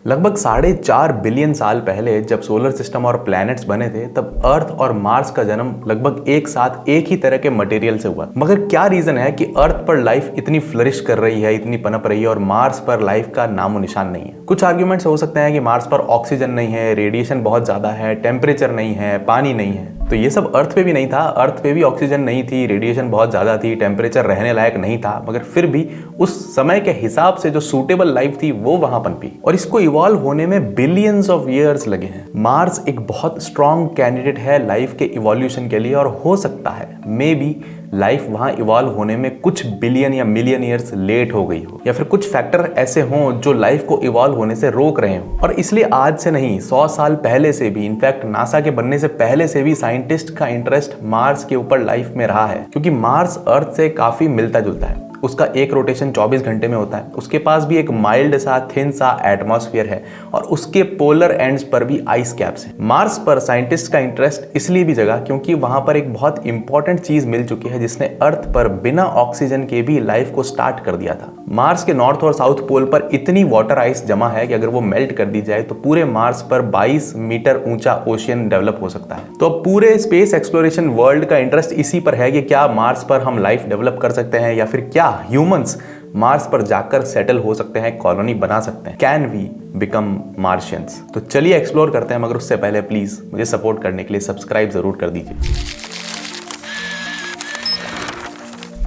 लगभग 4.5 बिलियन साल पहले जब सोलर सिस्टम और प्लैनेट्स बने थे तब अर्थ और मार्स का जन्म लगभग एक साथ एक ही तरह के मटेरियल से हुआ। मगर क्या रीजन है कि अर्थ पर लाइफ इतनी फ्लरिश कर रही है, इतनी पनप रही है और मार्स पर लाइफ का नामो निशान नहीं है? कुछ आर्ग्यूमेंट्स हो सकते हैं कि मार्स पर ऑक्सीजन नहीं है, रेडिएशन बहुत ज्यादा है, टेम्परेचर नहीं है, पानी नहीं है। तो ये सब अर्थ पे भी नहीं था। अर्थ पे भी ऑक्सीजन नहीं थी, रेडिएशन बहुत ज्यादा थी, टेम्परेचर रहने लायक नहीं था, मगर फिर भी उस समय के हिसाब से जो सूटेबल लाइफ थी वो वहां पनपी और इसको इवॉल्व होने में बिलियंस ऑफ ईयर्स लगे हैं। मार्स एक बहुत स्ट्रॉन्ग कैंडिडेट है लाइफ के इवोल्यूशन के लिए और हो सकता है मे बी लाइफ वहां इवॉल्व होने में कुछ बिलियन या मिलियन ईयर्स लेट हो गई हो, या फिर कुछ फैक्टर ऐसे हों जो लाइफ को इवॉल्व होने से रोक रहे हो। और इसलिए आज से नहीं, 100 साल पहले से भी, इनफैक्ट नासा के बनने से पहले से भी साइंटिस्ट का इंटरेस्ट मार्स के ऊपर लाइफ में रहा है, क्योंकि मार्स अर्थ से काफी मिलता जुलता है। उसका एक रोटेशन 24 घंटे में होता है, उसके पास भी एक माइल्ड सा थिन सा एटमॉस्फेयर है और उसके पोलर एंड्स पर भी आइस कैप्स हैं। मार्स पर साइंटिस्ट का इंटरेस्ट इसलिए भी जगा क्योंकि वहां पर एक बहुत इंपॉर्टेंट चीज मिल चुकी है जिसने अर्थ पर बिना ऑक्सीजन के भी लाइफ को स्टार्ट कर दिया था। मार्स के नॉर्थ और साउथ पोल पर इतनी वाटर आइस जमा है कि अगर वो मेल्ट कर दी जाए तो पूरे मार्स पर 22 मीटर ऊंचा ओशियन डेवलप हो सकता है। तो अब पूरे स्पेस एक्सप्लोरेशन वर्ल्ड का इंटरेस्ट इसी पर है कि क्या मार्स पर हम लाइफ डेवलप कर सकते हैं या फिर क्या ह्यूमंस मार्स पर जाकर सेटल हो सकते हैं, कॉलोनी बना सकते हैं। Can we become Martians? तो चलिए एक्सप्लोर करते हैं, मगर उससे पहले प्लीज मुझे सपोर्ट करने के लिए सब्सक्राइब जरूर कर दीजिए।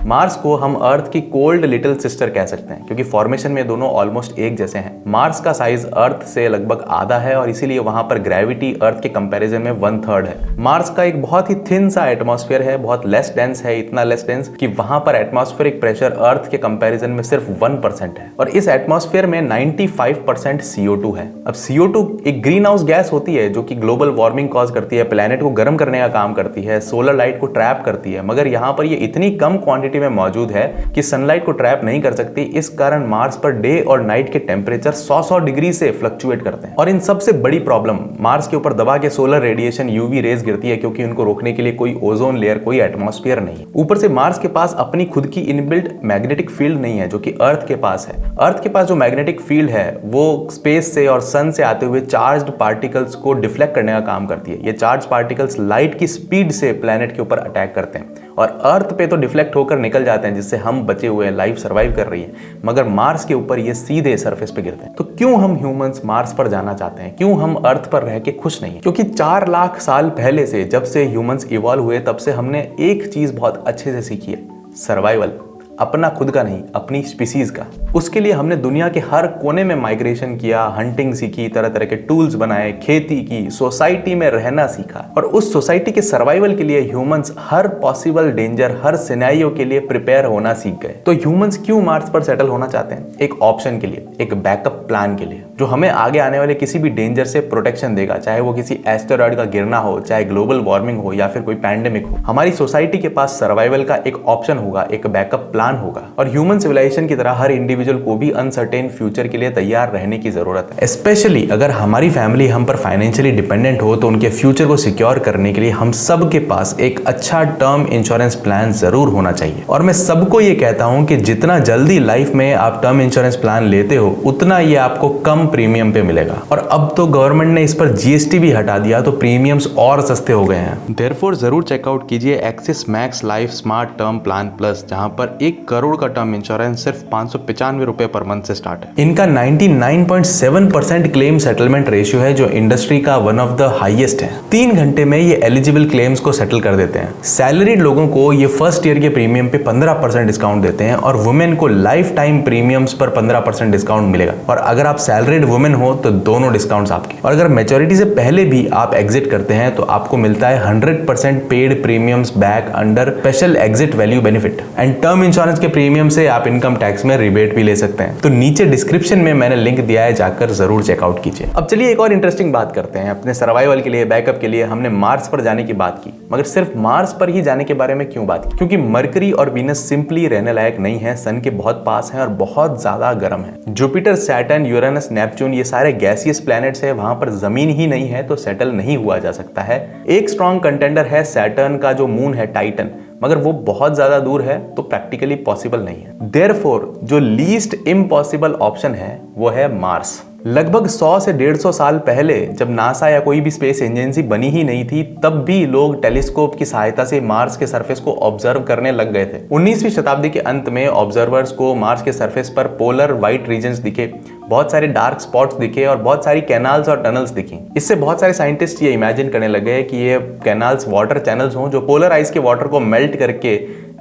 मार्स को हम अर्थ की कोल्ड लिटिल सिस्टर कह सकते हैं क्योंकि फॉर्मेशन में दोनों ऑलमोस्ट एक जैसे हैं। मार्स का साइज अर्थ से लगभग आधा है और इसीलिए वहां पर ग्रेविटी अर्थ के कंपैरिजन में 1/3 है। मार्स का एक बहुत ही थिन सा एटमॉस्फेयर है, बहुत लेस डेंस है, इतना लेस डेंस कि वहां पर एटमॉस्फेरिक प्रेशर अर्थ के कंपैरिजन में सिर्फ 1% है और इस एटमॉस्फेयर में 95% CO2 है। अब CO2 एक ग्रीन हाउस गैस होती है जो कि ग्लोबल वार्मिंग कॉज करती है, प्लेनेट को गर्म करने का काम करती है, सोलर लाइट को ट्रैप करती है, मगर यहाँ पर ये इतनी कम क्वांटिटी में मौजूद है कि सनलाइट को ट्रैप नहीं कर सकती। इस कारण मार्स पर डे और नाइट के टेम्परेचर 100 डिग्री से फ्लक्चुएट करते हैं। और इन सबसे बड़ी प्रॉब्लम, मार्स के ऊपर दबा के सोलर रेडिएशन यूवी रेज गिरती है क्योंकि उनको रोकने के लिए कोई ओजोन लेयर, कोई एटमॉस्फेयर नहीं है। ऊपर से मार्स के पास अपनी खुद की इनबिल्ट मैग्नेटिक फील्ड नहीं है जो कि अर्थ के पास है। अर्थ के पास जो मैग्नेटिक फील्ड है वो स्पेस से और सन से आते हुए चार्ज्ड पार्टिकल्स को डिफ्लेक्ट करने का काम करती है। ये चार्ज पार्टिकल्स लाइट की स्पीड से प्लेनेट के ऊपर अटैक करते हैं और अर्थ पे तो डिफ्लेक्ट होकर निकल जाते हैं जिससे हम बचे हुए हैं, लाइफ सर्वाइव कर रही है, मगर मार्स के ऊपर ये सीधे सरफेस पे गिरते हैं। तो क्यों हम ह्यूमंस मार्स पर जाना चाहते हैं? क्यों हम अर्थ पर रह के खुश नहीं है? क्योंकि 4 लाख साल पहले से, जब से ह्यूमंस इवॉल्व हुए, तब से हमने एक चीज बहुत अच्छे से सीखी है, सर्वाइवल। अपना खुद का नहीं, अपनी स्पीसीज का। उसके लिए हमने दुनिया के हर कोने में माइग्रेशन किया, हंटिंग सीखी, तरह तरह के टूल्स बनाए, खेती की, सोसाइटी में रहना सीखा और उस सोसाइटी के सर्वाइवल के लिए ह्यूमंस हर पॉसिबल डेंजर, हर सिनेरियो के लिए प्रिपेयर होना सीख गए। तो ह्यूमंस क्यों मार्स पर सेटल होना चाहते हैं? एक ऑप्शन के लिए, एक बैकअप प्लान के लिए, जो हमें आगे आने वाले किसी भी डेंजर से प्रोटेक्शन देगा, चाहे वो किसी एस्टेरॉयड का गिरना हो, चाहे ग्लोबल वार्मिंग हो या फिर कोई पैंडेमिक हो। हमारी सोसाइटी के पास सर्वाइवल का एक ऑप्शन होगा, एक बैकअप प्लान होगा। और ह्यूमन सिविलाइजेशन की तरह हर इंडिविजुअल को भी अनसर्टेन फ्यूचर के लिए तैयार रहने की जरूरत है। स्पेशली अगर हमारी फैमिली हम पर फाइनेंशियली डिपेंडेंट हो तो उनके फ्यूचर को सिक्योर करने के लिए हम सब के पास एक अच्छा टर्म इंश्योरेंस प्लान जरूर होना चाहिए। और मैं सबको ये कहता हूं कि जितना जल्दी लाइफ में आप टर्म इंश्योरेंस प्लान लेते हो उतना ये आपको कम प्रीमियम पे मिलेगा। और अब तो गवर्नमेंट ने इस पर GST भी हटा दिया तो प्रीमियम्स और सस्ते हो गए हैं। देयरफॉर जरूर चेकआउट कीजिए axis max life smart term plan plus, जहां पर 1 करोड़ का टर्म इंश्योरेंस सिर्फ 595 रुपए पर मंथ से स्टार्ट है। इनका 99.7% क्लेम सेटलमेंट रेशियो है जो इंडस्ट्री का वन ऑफ द हाईएस्ट है। 3 घंटे में ये एलिजिबल क्लेम्स को सेटल कर देते हैं। सैलरीड लोगों को ये फर्स्ट ईयर के प्रीमियम पे 15% डिस्काउंट देते हैं और वुमेन को लाइफ टाइम प्रीमियम्स पर 15% डिस्काउंट मिलेगा। और अगर आप सैलरीड वुमेन हो तो दोनों डिस्काउंट्स आपके। और अगर मैच्योरिटी से पहले भी आप एग्जिट करते हैं तो आपको मिलता है 100% paid premiums back under special exit value benefit. And term insurance के प्रीमियम से आप इनकम टैक्स में रिबेट भी ले सकते हैं। तो नीचे डिस्क्रिप्शन में मैंने लिंक दिया है, जाकर जरूर चेकआउट कीजिए। अब चलिए एक और इंटरेस्टिंग बात करते हैं। अपने सर्वाइवल के लिए, बैकअप के लिए हमने मार्स पर जाने की बात की, मगर सिर्फ मार्स पर ही जाने के बारे में क्यों बात की? क्योंकि मरकरी और वीनस सिंपली रहने लायक नहीं है, सन के बहुत पास है और बहुत ज्यादा गर्म है। जुपिटर, सैटर्न, यूरेनस, नेपच्यून ये सारे गैसियस प्लैनेट्स है, वहां पर जमीन ही नहीं है तो सेटल नहीं हुआ जा सकता है। एक स्ट्रॉन्ग कंटेंडर है सैटर्न का जो मून है टाइटन, मगर वो बहुत ज्यादा दूर है तो प्रैक्टिकली पॉसिबल नहीं है। देयरफॉर जो लीस्ट इम्पॉसिबल ऑप्शन है वो है मार्स। लगभग 100 से 150 साल पहले जब नासा या कोई भी स्पेस एजेंसी बनी ही नहीं थी, तब भी लोग टेलीस्कोप की सहायता से मार्स के सरफेस को ऑब्जर्व करने लग गए थे। 19वीं शताब्दी के अंत में ऑब्जर्वर्स को मार्स के सरफेस पर पोलर व्हाइट रीजन्स दिखे, बहुत सारे डार्क स्पॉट्स दिखे और बहुत सारी कैनाल्स और टनल्स दिखी। इससे बहुत सारे साइंटिस्ट ये इमेजिन करने लगे कि ये कैनाल्स वाटर चैनल्स हों जो पोलर आइस के वाटर को मेल्ट करके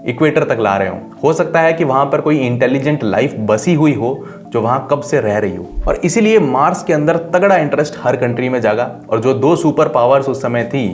इक्वेटर तक ला रहे हो सकता है कि वहां पर कोई इंटेलिजेंट लाइफ बसी हुई हो जो वहां कब से रह रही हो। और इसीलिए मार्स के अंदर तगड़ा इंटरेस्ट हर कंट्री में जागा और जो दो सुपर पावर्स उस समय थी,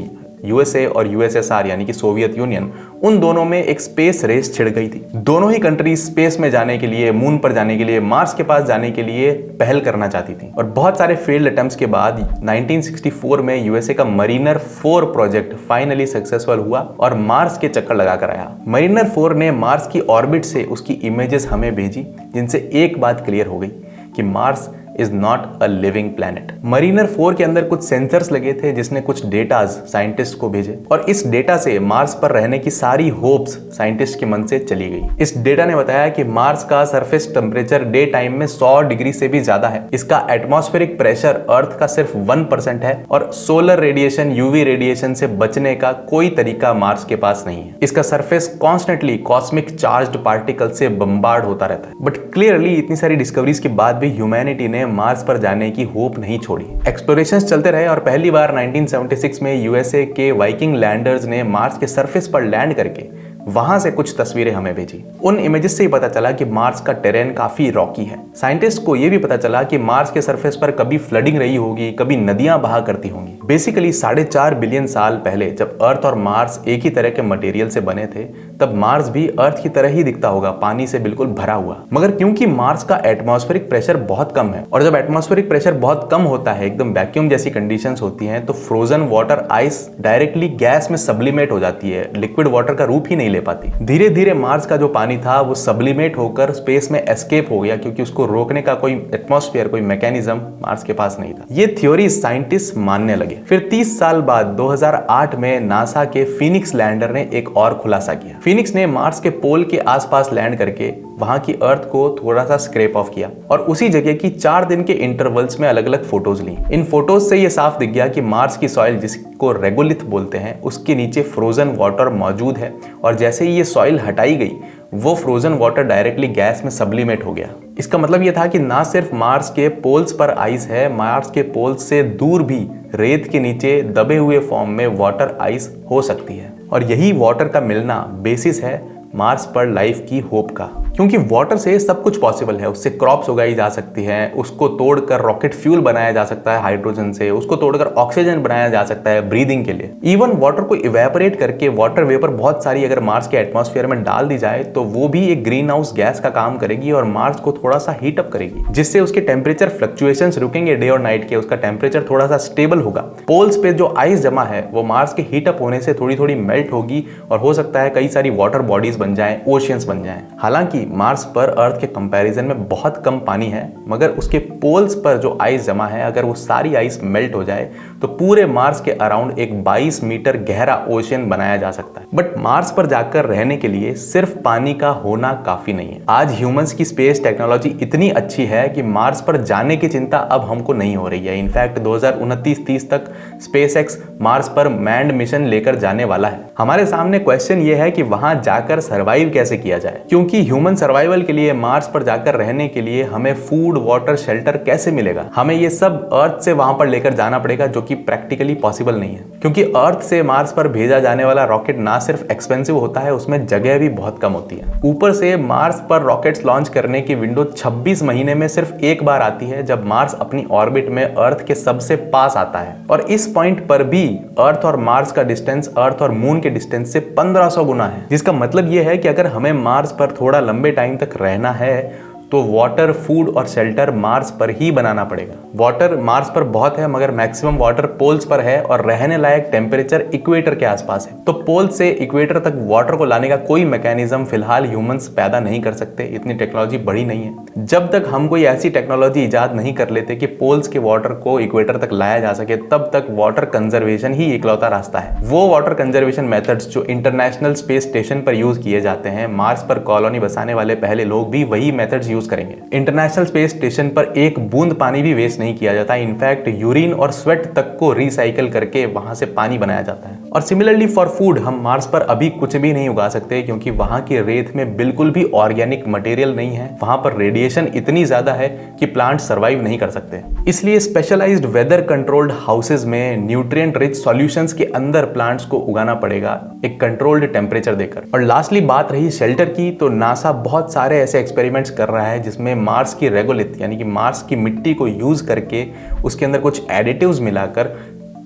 यूएसए और यूएसएसआर यानी कि सोवियत यूनियन, उन दोनों में एक स्पेस रेस छिड़ गई थी। दोनों ही कंट्री स्पेस में जाने के लिए, मून पर जाने के लिए, मार्स के पास जाने के लिए पहल करना चाहती थी। और बहुत सारे फेल्ड अटेम्प्ट्स के बाद 1964 में यूएसए का मरीनर 4 प्रोजेक्ट फाइनली सक्सेसफुल हुआ और मार्स के चक्कर लगा कर आया। मरीनर 4 ने मार्स की ऑर्बिट से उसकी इमेजेस हमें भेजी, जिनसे एक बात क्लियर हो गई कि Mars is not a living planet. Mariner 4 के अंदर कुछ सेंसर्स लगे थे जिसने कुछ डेटाज साइंटिस्ट को भेजे और इस डेटा से मार्स पर रहने की सारी होप्स साइंटिस्ट के मन से चली गई। इस डेटा ने बताया कि मार्स का सरफेस टेम्परेचर डे टाइम में 100 डिग्री से भी ज्यादा है, इसका एटमॉस्फेरिक प्रेशर अर्थ का सिर्फ 1% है और सोलर रेडिएशन, यूवी रेडिएशन से बचने का कोई तरीका मार्स के पास नहीं है। इसका surface constantly cosmic charged particle से बम्बार्ड होता रहता है। बट क्लियरली इतनी सारी डिस्कवरीज के बाद भी ह्यूमैनिटी ने मार्स पर जाने की होप नहीं छोड़ी। एक्सप्लोरेशंस चलते रहे और पहली बार 1976 में यूएसए के वाइकिंग लैंडर्स ने मार्स के सरफेस पर लैंड करके वहां से कुछ तस्वीरें हमें भेजी। उन इमेजेस से ही पता चला कि मार्स का टेरेन काफी रॉकी है। साइंटिस्ट को यह भी पता चला कि मार्स के सरफेस पर कभी फ्लडिंग रही होगी, कभी नदियां बहा करती होंगी। बेसिकली 4.5 बिलियन साल पहले जब अर्थ और मार्स एक ही तरह के मटेरियल से बने थे, तब मार्स भी अर्थ की तरह ही दिखता होगा, पानी से बिल्कुल भरा हुआ। मगर क्योंकि मार्स का एटमॉस्फेरिक प्रेशर बहुत कम है और जब एटमॉस्फेरिक प्रेशर बहुत कम होता है, एकदम वैक्यूम जैसी कंडीशंस होती हैं, तो frozen water ice directly gas में सब्लिमेट हो जाती है, लिक्विड वाटर का रूप ही नहीं ले पाती। धीरे धीरे मार्स का जो पानी था वो सब्लिमेट होकर स्पेस में एस्केप हो गया, क्योंकि उसको रोकने का कोई एटमॉस्फेयर, कोई मैकेनिज्म मार्स के पास नहीं था। ये थ्योरी साइंटिस्ट मानने लगे। फिर 30 साल बाद 2008 में नासा के फीनिक्स लैंडर ने एक और खुलासा किया। फीनिक्स ने मार्स के पोल के आसपास लैंड करके वहां की अर्थ को थोड़ा सा स्क्रैप ऑफ किया और उसी जगह की 4 दिन के इंटरवल्स में अलग अलग फोटोज ली। इन फोटोज से ये साफ दिख गया कि मार्स की सॉइल, जिसको रेगोलिथ बोलते हैं, उसके नीचे फ्रोजन वाटर मौजूद है और जैसे ही ये सॉइल हटाई गई, वो फ्रोजन वाटर डायरेक्टली गैस में सब्लिमेट हो गया। इसका मतलब ये था कि ना सिर्फ मार्स के पोल्स पर आइस है, मार्स के पोल्स से दूर भी रेत के नीचे दबे हुए फॉर्म में वाटर आइस हो सकती है। और यही वाटर का मिलना बेसिस है मार्स पर लाइफ की होप का, क्योंकि वाटर से सब कुछ पॉसिबल है। उससे क्रॉप्स उगाई जा सकती हैं, उसको तोड़कर रॉकेट फ्यूल बनाया जा सकता है हाइड्रोजन से, उसको तोड़कर ऑक्सीजन बनाया जा सकता है ब्रीदिंग के लिए। इवन वाटर को इवेपोरेट करके वाटर वेपर बहुत सारी अगर मार्स के एटमॉस्फेयर में डाल दी जाए तो वो भी एक ग्रीन हाउस गैस का काम करेगी और मार्स को थोड़ा सा हीट अप करेगी, जिससे उसके टेम्परेचर फ्लक्चुएशंस रुकेंगे डे और नाइट के, उसका टेम्परेचर थोड़ा सा स्टेबल होगा। पोल्स पे जो आइस जमा है वो मार्स के हीट अप होने से थोड़ी थोड़ी मेल्ट होगी और हो सकता है कई सारी वाटर बॉडीज बन जाएं, ओशियंस बन जाएं। हालांकि मार्स पर अर्थ के कंपैरिजन में बहुत कम पानी है, मगर उसके पोल्स पर जो आइस जमा है, अगर वो सारी आइस मेल्ट हो जाए तो पूरे मार्स के अराउंड एक 22 मीटर गहरा ओशियन बनाया जा सकता है। बट मार्स पर जाकर रहने के लिए सिर्फ पानी का होना काफी नहीं है। आज ह्यूमंस की स्पेस टेक्नोलॉजी इतनी अच्छी है कि मार्स पर जाने की चिंता अब हमको नहीं हो रही है। इनफैक्ट 2029-30 तक स्पेसएक्स मार्स पर मैन्ड मिशन लेकर जाने वाला है। हमारे सामने क्वेश्चन ये है कि वहां जाकर सर्वाइव कैसे किया जाए, क्योंकि ह्यूमन सर्वाइवल के लिए, मार्स पर जाकर रहने के लिए हमें फूड, वाटर, शेल्टर कैसे मिलेगा। हमें ये सब अर्थ से वहां पर लेकर जाना पड़ेगा, जो कि प्रैक्टिकली पॉसिबल नहीं है, क्योंकि अर्थ से मार्स पर भेजा जाने वाला रॉकेट ना सिर्फ एक्सपेंसिव होता है, उसमें जगह भी बहुत कम होती है। ऊपर से मार्स पर रॉकेट्स लॉन्च करने की विंडो 26 महीने में सिर्फ एक बार आती है, जब मार्स अपनी ऑर्बिट में अर्थ के सबसे पास आता है। और इस पॉइंट पर भी अर्थ और मार्स का डिस्टेंस अर्थ और मून के डिस्टेंस से 1500 गुना है, जिसका मतलब यह है कि अगर हमें मार्स पर थोड़ा लंबे टाइम तक रहना है तो वाटर, फूड और शेल्टर मार्स पर ही बनाना पड़ेगा। वाटर मार्स पर बहुत है, मगर मैक्सिमम वाटर पोल्स पर है और रहने लायक टेम्परेचर इक्वेटर के आसपास है। तो पोल से इक्वेटर तक वाटर को लाने का कोई मैकेनिज्म फिलहाल ह्यूमंस पैदा नहीं कर सकते, इतनी टेक्नोलॉजी बड़ी नहीं है। जब तक हम कोई ऐसी टेक्नोलॉजी इजाद नहीं कर लेते कि पोल्स के वाटर को इक्वेटर तक लाया जा सके, तब तक वाटर कंजर्वेशन ही इकलौता रास्ता है। वो वाटर कंजर्वेशन मेथड्स जो इंटरनेशनल स्पेस स्टेशन पर यूज किए जाते हैं, मार्स पर कॉलोनी बसाने वाले पहले लोग भी वही मेथड्स यूज करेंगे। इंटरनेशनल स्पेस स्टेशन पर एक बूंद पानी भी वेस्ट नहीं किया जाता। इनफैक्ट यूरिन और स्वेट तक को रिसाइकिल करके वहां से पानी बनाया जाता है। और सिमिलरली फॉर फूड, हम मार्स पर अभी कुछ भी नहीं उगा सकते क्योंकि वहां की रेत में बिल्कुल भी ऑर्गेनिक मटेरियल नहीं है। वहां पर रेडिएशन इतनी ज्यादा है कि प्लांट सर्वाइव नहीं कर सकते। इसलिए स्पेशलाइज्ड वेदर कंट्रोल्ड हाउसेज में न्यूट्रिएंट रिच सॉल्यूशंस के अंदर प्लांट्स को उगाना पड़ेगा, एक कंट्रोल्ड टेम्परेचर देकर। और लास्टली बात रही शेल्टर की, तो नासा बहुत सारे ऐसे एक्सपेरिमेंट्स कर रहा है जिसमें मार्स की रेगोलिथ यानी कि मार्स की मिट्टी को यूज करके उसके अंदर कुछ एडिटिव्स मिलाकर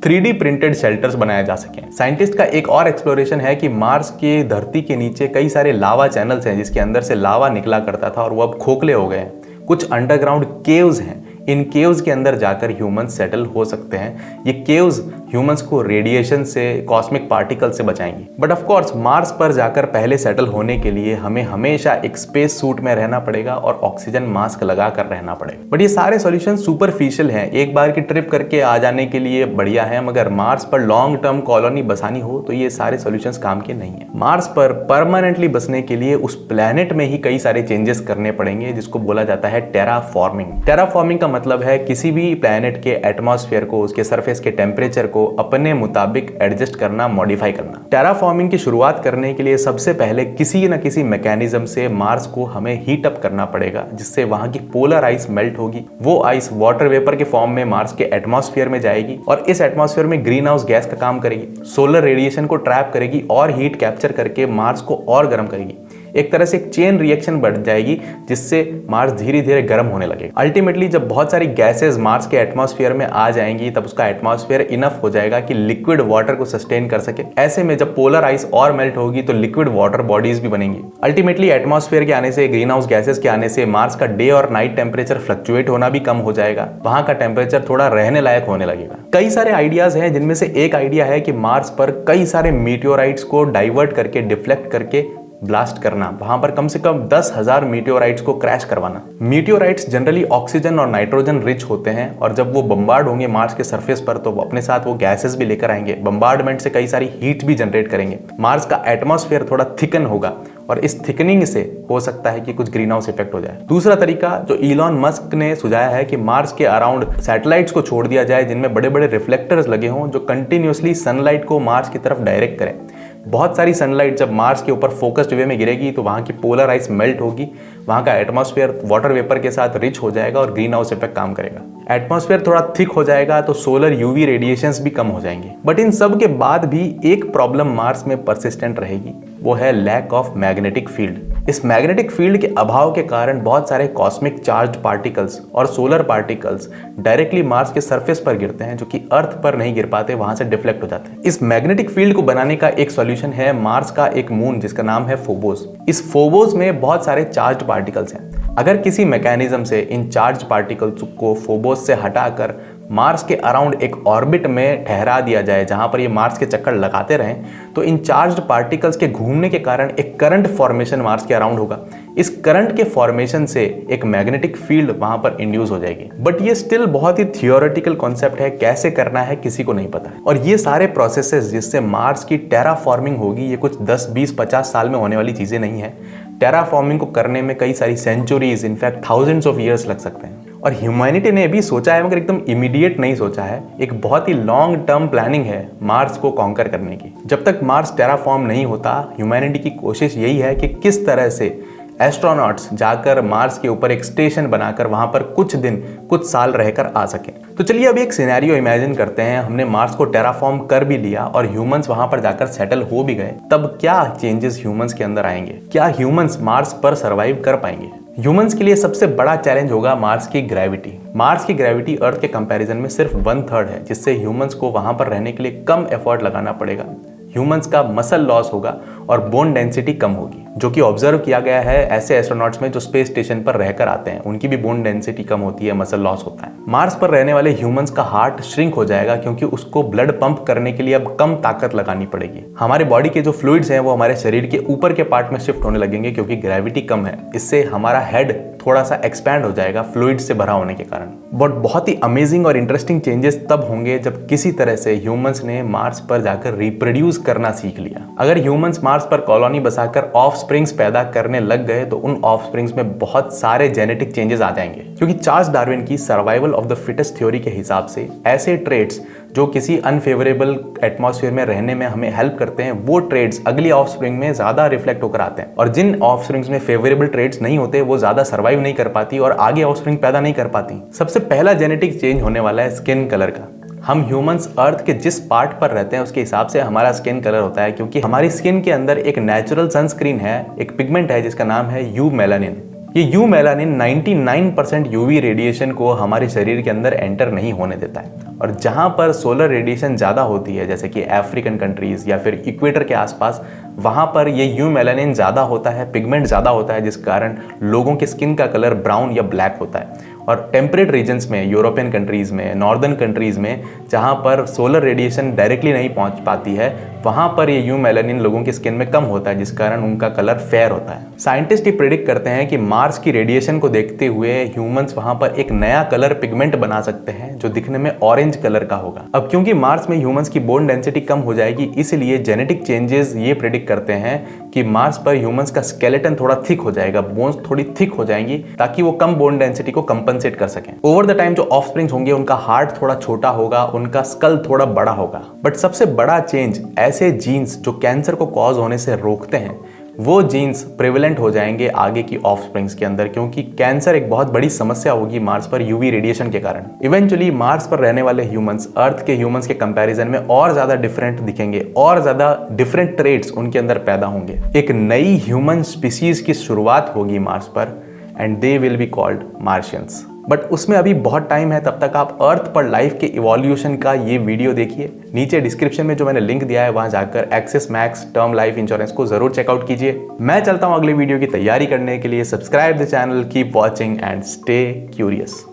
3D प्रिंटेड शेल्टर्स बनाए जा सकें। साइंटिस्ट का एक और एक्सप्लोरेशन है कि मार्स के धरती के नीचे कई सारे लावा चैनल्स हैं जिसके अंदर से लावा निकला करता था और वो अब खोखले हो गए हैं। कुछ अंडरग्राउंड केव्स हैं, इन केव्स के अंदर जाकर ह्यूमंस सेटल हो सकते हैं। ये केव्स ह्यूमंस को रेडिएशन से, कॉस्मिक पार्टिकल से बचाएंगी। बट ऑफ कोर्स मार्स पर जाकर पहले सेटल होने के लिए हमें हमेशा एक स्पेस सूट में रहना पड़ेगा और ऑक्सीजन मास्क लगाकर रहना पड़ेगा। बट ये सारे सॉल्यूशन सुपरफिशियल हैं, एक बार की ट्रिप करके आ जाने के लिए बढ़िया है, मगर मार्स पर लॉन्ग टर्म कॉलोनी बसानी हो तो ये सारे सॉल्यूशंस काम के नहीं है। मार्स पर परमानेंटली बसने के लिए उस प्लेनेट में ही कई सारे चेंजेस करने पड़ेंगे जिसको बोला जाता है टेराफॉर्मिंग। टेराफॉर्मिंग का मतलब है किसी भी प्लेनेट के एटमॉस्फेयर को, उसके सरफेस के टेम्परेचर को अपने मुताबिक एडजस्ट करना, मॉडिफाई करना। टेराफॉर्मिंग की शुरुआत करने के लिए सबसे पहले किसी न किसी मैकेनिज्म से मार्स को हमें हीट अप करना पड़ेगा, जिससे वहां की पोलर आइस मेल्ट होगी। वो आइस वाटर वेपर के फॉर्म में मार्स के एटमॉस्फेयर में जाएगी और इस एटमॉस्फेयर में ग्रीन हाउस गैस का काम करेगी, सोलर रेडिएशन को ट्रैप करेगी और हीट कैप्चर करके मार्स को और गर्म करेगी। एक तरह से एक चेन रिएक्शन बढ़ जाएगी जिससे मार्स धीरे धीरे गर्म होने लगेगा। अल्टीमेटली जब बहुत सारी गैसेस मार्स के एटमॉस्फेयर में आ जाएंगी तब उसका एटमॉस्फेयर इनफ हो जाएगा कि लिक्विड वाटर को सस्टेन कर सके। ऐसे में जब पोलर आइस और मेल्ट होगी तो लिक्विड वाटर बॉडीज भी बनेंगी। अल्टीमेटली एटमॉस्फेयर के आने से, ग्रीन हाउस गैसेस के आने से मार्स का डे और नाइट टेम्परेचर फ्लक्चुएट होना भी कम हो जाएगा, वहां का टेम्परेचर थोड़ा रहने लायक होने लगेगा। कई सारे आइडियाज हैं जिनमें से एक आइडिया है कि मार्स पर कई सारे मीटियोराइट्स को डाइवर्ट करके, डिफ्लेक्ट करके ब्लास्ट करना, वहां पर कम से कम 10,000 मीटियोराइट्स को क्रैश करवाना। मीटियोराइट्स जनरली ऑक्सीजन और नाइट्रोजन रिच होते हैं और जब वो बम्बार्ड होंगे मार्स के सरफेस पर तो वो अपने साथ वो गैसेस भी लेकर आएंगे। बम्बार्डमेंट से कई सारी हीट भी जनरेट करेंगे। मार्स का एटमॉस्फेयर थोड़ा थिकन होगा और इस थिकनिंग से हो सकता है कि कुछ ग्रीन हाउस इफेक्ट हो जाए। दूसरा तरीका जो इलॉन मस्क ने सुझाया है कि मार्स के अराउंड सैटेलाइट्स को छोड़ दिया जाए जिनमें बड़े बड़े रिफ्लेक्टर्स लगे हों जो कंटिन्यूसली सनलाइट को मार्स की तरफ डायरेक्ट करें। बहुत सारी सनलाइट जब मार्स के ऊपर फोकस्ड वे में गिरेगी तो वहां की पोलर आइस मेल्ट होगी, वहां का एटमॉस्फेयर वाटर वेपर के साथ रिच हो जाएगा और ग्रीन हाउस इफेक्ट काम करेगा। एटमॉस्फेयर थोड़ा थिक हो जाएगा तो सोलर यूवी रेडिएशंस भी कम हो जाएंगे। बट इन सब के बाद भी एक प्रॉब्लम मार्स में परसिस्टेंट रहेगी, वो है लैक ऑफ मैग्नेटिक फील्ड। इस मैग्नेटिक फील्ड के अभाव के कारण बहुत सारे कॉस्मिक चार्ज्ड पार्टिकल्स और सोलर पार्टिकल्स डायरेक्टली मार्स के सरफेस पर गिरते हैं जो कि अर्थ पर नहीं गिर पाते, वहां से डिफ्लेक्ट हो जाते हैं। इस मैग्नेटिक फील्ड को बनाने का एक सॉल्यूशन है मार्स का एक मून जिसका नाम है फोबोस। इस फोबोस में बहुत सारे चार्ज्ड पार्टिकल्स हैं। अगर किसी मैकेनिज्म से इन चार्ज पार्टिकल्स को फोबोस से हटाकर मार्स के अराउंड एक ऑर्बिट में ठहरा दिया जाए जहां पर ये मार्स के चक्कर लगाते रहें तो इन चार्ज्ड पार्टिकल्स के घूमने के कारण एक करंट फॉर्मेशन मार्स के अराउंड होगा। इस करंट के फॉर्मेशन से एक मैग्नेटिक फील्ड वहां पर इंड्यूस हो जाएगी। बट ये स्टिल बहुत ही थियोरेटिकल कॉन्सेप्ट है, कैसे करना है किसी को नहीं पता है। और ये सारे प्रोसेसेस जिससे मार्स की टेराफॉर्मिंग होगी ये कुछ 10, 20, 50 साल में होने वाली चीजें नहीं है। टेराफॉर्मिंग को करने में कई सारी centuries, in fact thousands of years लग सकते हैं। और ह्यूमैनिटी ने भी सोचा है मगर एकदम इमीडिएट नहीं सोचा है, एक बहुत ही लॉन्ग टर्म प्लानिंग है मार्स को कॉन्कर करने की। जब तक मार्स टेराफॉर्म नहीं होता, ह्यूमैनिटी की कोशिश यही है कि किस तरह से एस्ट्रोनॉट्स जाकर मार्स के ऊपर एक स्टेशन बनाकर वहां पर कुछ दिन, कुछ साल रहकर आ सके। तो चलिए अभी एक सिनेरियो इमेजिन करते हैं, हमने मार्स को टेराफॉर्म कर भी लिया और ह्यूमंस वहां पर जाकर सेटल हो भी गए, तब क्या चेंजेस ह्यूमंस के अंदर आएंगे? क्या ह्यूमंस मार्स पर सर्वाइव कर पाएंगे? ह्यूमंस के लिए सबसे बड़ा चैलेंज होगा मार्स की ग्रेविटी। मार्स की ग्रेविटी अर्थ के कंपैरिजन में सिर्फ 1/3 है, जिससे ह्यूमंस को वहां पर रहने के लिए कम एफर्ट लगाना पड़ेगा। ह्यूमंस का मसल लॉस होगा और बोन डेंसिटी कम होगी, जो कि ऑब्जर्व किया गया है ऐसे एस्ट्रोनॉट्स में जो स्पेस स्टेशन पर रहकर आते हैं, उनकी भी बोन डेंसिटी कम होती है, मसल लॉस होता है। मार्स पर रहने वाले ह्यूमंस का हार्ट श्रिंक हो जाएगा क्योंकि उसको ब्लड पंप करने के लिए अब कम ताकत लगानी पड़ेगी। हमारे बॉडी के जो फ्लूइड्स हैं वो हमारे शरीर के ऊपर के पार्ट में शिफ्ट होने लगेंगे क्योंकि ग्रेविटी कम है। इससे हमारा हेड थोड़ा सा एक्सपैंड हो जाएगा फ्लूइड से भरा होने के कारण। बट बहुत ही अमेजिंग और इंटरेस्टिंग चेंजेस तब होंगे जब किसी तरह से ह्यूमंस ने मार्स पर जाकर रिप्रोड्यूस करना सीख लिया। अगर ह्यूमंस मार्स पर कॉलोनी बसाकर ऑफ स्प्रिंग्स पैदा करने लग गए तो उन ऑफ स्प्रिंग्स में बहुत सारे जेनेटिक चेंजेस आ जाएंगे, क्योंकि चार्ल्स डार्विन की survival of the fittest theory के हिसाब से ऐसे ट्रेड्स जो किसी अनफेवरेबल एटमॉस्फेयर में रहने में हमें हेल्प करते हैं, वो ट्रेड्स अगली ऑफस्प्रिंग में ज्यादा रिफ्लेक्ट होकर आते हैं। और जिन ऑफस्प्रिंग्स में फेवरेबल ट्रेड्स नहीं होते वो ज्यादा सर्वाइव नहीं कर पाती और आगे ऑफस्प्रिंग पैदा नहीं कर पाती। सबसे पहला जेनेटिक चेंज होने वाला है स्किन कलर का। हम ह्यूमंस अर्थ के जिस पार्ट पर रहते हैं उसके हिसाब से हमारा स्किन कलर होता है, क्योंकि हमारी स्किन के अंदर एक नेचुरल सनस्क्रीन है, एक पिगमेंट है जिसका नाम है यू मेलानिन। ये यू मेलानिन 99% यूवी रेडिएशन को हमारे शरीर के अंदर एंटर नहीं होने देता है। और जहाँ पर सोलर रेडिएशन ज़्यादा होती है, जैसे कि अफ्रीकन कंट्रीज़ या फिर इक्वेटर के आसपास, वहाँ पर ये यू मेलानिन ज़्यादा होता है, पिगमेंट ज़्यादा होता है, जिस कारण लोगों की स्किन का कलर ब्राउन या ब्लैक होता है। और टेम्परेट रीजन्स में, यूरोपियन कंट्रीज़ में, नॉर्दर्न कंट्रीज़ में, जहाँ पर सोलर रेडिएशन डायरेक्टली नहीं पहुँच पाती है, वहाँ पर ये यू मेलानिन लोगों की स्किन में कम होता है, जिस कारण उनका कलर फेयर होता है। साइंटिस्ट ये प्रेडिक्ट करते हैं कि मार्स की रेडिएशन को देखते हुए ह्यूमंस वहाँ पर एक नया कलर पिगमेंट बना सकते हैं जो दिखने में ऑरेंज कलर का होगा। अब क्योंकि मार्स में ह्यूमंस की बोन डेंसिटी कम हो जाएगी, इसलिए जेनेटिक चेंजेस ये प्रेडिक्ट करते हैं कि मार्स पर ह्यूमंस का स्केलेटन थोड़ा थिक हो जाएगा, बोन्स थोड़ी थिक हो जाएंगी, ताकि वो कम बोन डेंसिटी को कंपनसेट कर सकें। ओवर द टाइम जो ऑफस्प्रिंग्स होंगे उनका हार्ट थोड़ा छोटा होगा, उनका स्कल थोड़ा बड़ा होगा। बट सबसे बड़ा चेंज, ऐसे जीन्स जो कैंसर को कॉज होने से रोकते हैं, वो जीन्स प्रेवलेंट हो जाएंगे आगे की ऑफस्प्रिंग्स के अंदर, क्योंकि कैंसर एक बहुत बड़ी समस्या होगी मार्स पर यूवी रेडिएशन के कारण। इवेंचुअली मार्स पर रहने वाले ह्यूमंस अर्थ के ह्यूमंस के कंपैरिजन में और ज्यादा डिफरेंट दिखेंगे, और ज्यादा डिफरेंट ट्रेड्स उनके अंदर पैदा होंगे। एक नई ह्यूमन स्पीसीज की शुरुआत होगी मार्स पर, and they will be called Martians. But उसमें अभी बहुत टाइम है, तब तक आप अर्थ पर लाइफ के इवोल्यूशन का ये वीडियो देखिए। नीचे डिस्क्रिप्शन में जो मैंने लिंक दिया है वहां जाकर axis max term life insurance को जरूर चेकआउट कीजिए। मैं चलता हूं अगले वीडियो की तैयारी करने के लिए। Subscribe the channel, keep watching and stay curious.